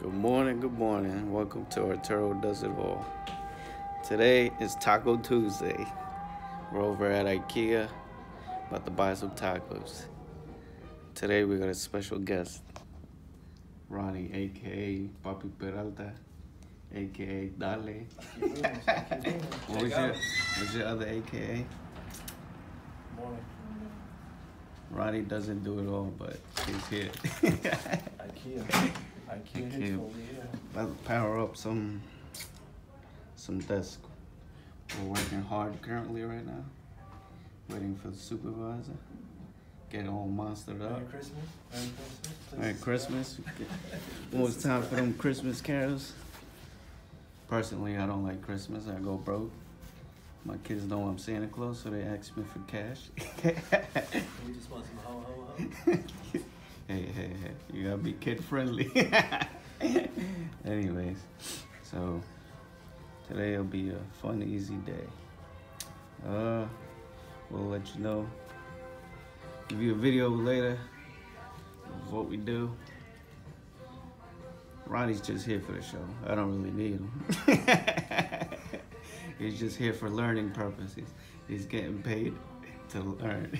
Good morning. Welcome to Arturo Does It All. Today is Taco Tuesday. We're over at ikea, about to buy some tacos. Today we got a special guest, Ronnie, aka Papi Peralta, aka Dale. What's your other aka? Morning. Ronnie doesn't do it all, but he's here. ikea. About to power up some desk. We're working hard currently right now. Waiting for the supervisor. Get all monstered up. Merry Christmas. Almost time for them Christmas carols. Personally, I don't like Christmas. I go broke. My kids know I'm Santa Claus, so they ask me for cash. We just want some ho. Hey, you gotta be kid friendly. Anyways, so today will be a fun, easy day. We'll let you know, give you a video later of what we do. Ronnie's just here for the show. I don't really need him. He's just here for learning purposes. He's getting paid to learn.